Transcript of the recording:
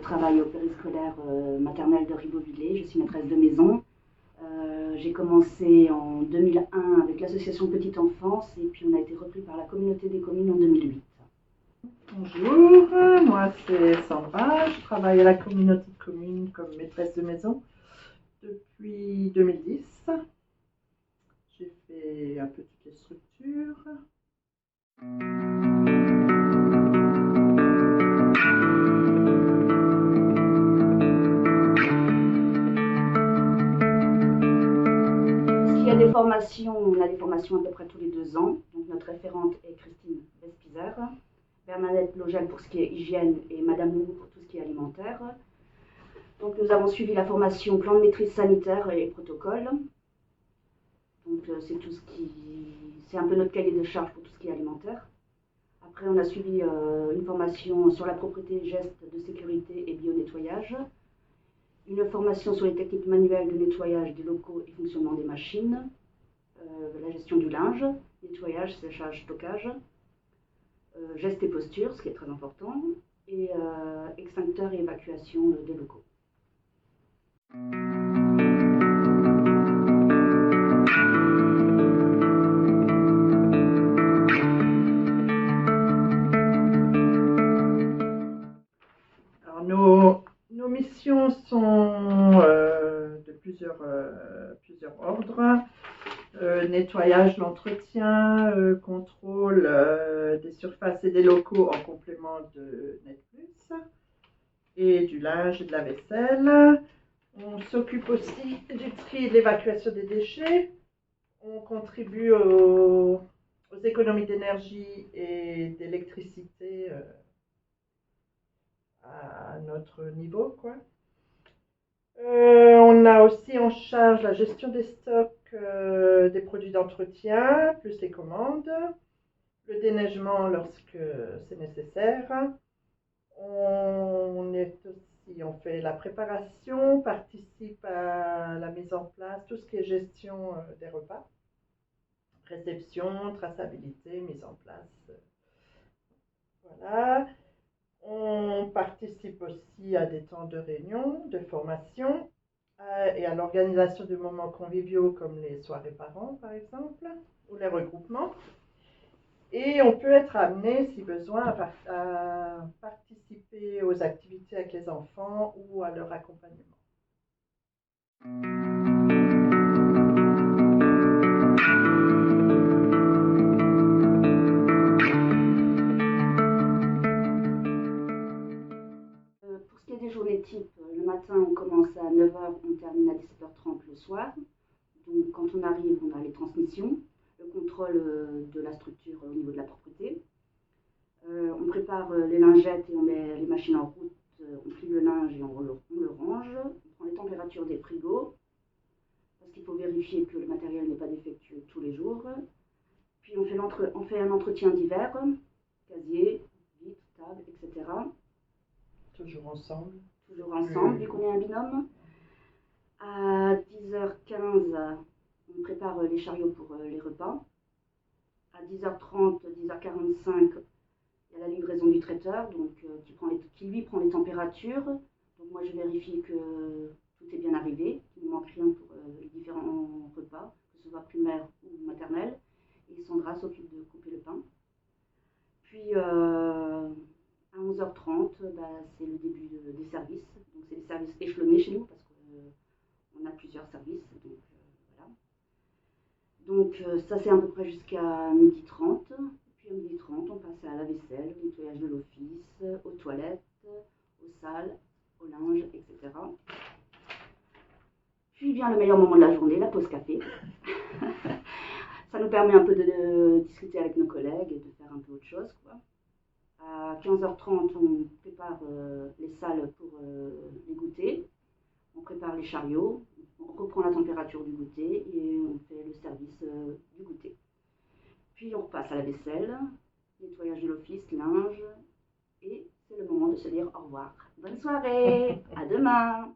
travaille au périscolaire maternel de Ribeauvillé. Je suis maîtresse de maison. J'ai commencé en 2001 avec l'association Petite Enfance et puis on a été repris par la communauté des communes en 2008. Bonjour, moi c'est Sandra, je travaille à la communauté de communes comme maîtresse de maison depuis 2010. J'ai fait un peu toutes les structures. Il y a des formations, on a des formations à peu près tous les 2 ans. Donc notre référente est Christine Vespizer, Bernadette Logel pour ce qui est hygiène et Madame Lou pour tout ce qui est alimentaire. Donc nous avons suivi la formation plan de maîtrise sanitaire et protocole. Donc c'est un peu notre cahier de charge pour tout ce qui est alimentaire. Après on a suivi une formation sur la propreté, gestes de sécurité et bio-nettoyage. Une formation sur les techniques manuelles de nettoyage des locaux et fonctionnement des machines, la gestion du linge, nettoyage, séchage, stockage, gestes et postures, ce qui est très important, et extincteur et évacuation des locaux. Alors nos missions sont de plusieurs ordres. Nettoyage, l'entretien, contrôle des surfaces et des locaux en complément de NetPlus et du linge et de la vaisselle. On s'occupe aussi du tri et de l'évacuation des déchets. On contribue aux économies d'énergie et d'électricité à notre niveau, quoi. On a aussi en charge la gestion des stocks des produits d'entretien, plus les commandes, le déneigement lorsque c'est nécessaire. On fait la préparation, participe à la mise en place, tout ce qui est gestion des repas, réception, traçabilité, mise en place. Voilà. On participe aussi à des temps de réunion, de formation et à l'organisation de moments conviviaux comme les soirées parents par exemple, ou les regroupements. Et on peut être amené, si besoin, à participer aux activités avec les enfants ou à leur accompagnement. Pour ce qui est des journées types, le matin on commence à 9h, on termine à 17h30 le soir. Donc quand on arrive, on a les transmissions, le contrôle de la structure au niveau de la propreté. On prépare les lingettes et on met les machines en route, on plie le linge et on le range. On prend les températures des frigos, parce qu'il faut vérifier que le matériel n'est pas défectueux tous les jours. Puis on fait un entretien d'hiver, casier, vitres, table, etc. Toujours ensemble. Toujours ensemble, vu qu'on est un binôme. À 10h15, on prépare les chariots pour les repas. À 10h30, 10h45, il y a la livraison du traiteur, donc qui lui prend les températures. Donc moi je vérifie que tout est bien arrivé, qu'il ne manque rien pour les différents repas, que ce soit primaire ou maternelle. Et Sandra s'occupe de couper le pain. Puis à 11h30, c'est le début des services. Donc c'est des services échelonnés chez nous parce qu'on a plusieurs services. Donc ça c'est à peu près jusqu'à 12h30. Puis à 12h30, on passe à la vaisselle, au nettoyage de l'office, aux toilettes, aux salles, au linge, etc. Puis vient le meilleur moment de la journée, la pause café. Ça nous permet un peu de discuter avec nos collègues et de faire un peu autre chose, quoi. À 15h30, on prépare les salles pour les goûters. On prépare les chariots, on reprend la température du goûter et on fait le service du goûter. Puis on repasse à la vaisselle, nettoyage de l'office, linge, et c'est le moment de se dire au revoir. Bonne soirée, à demain.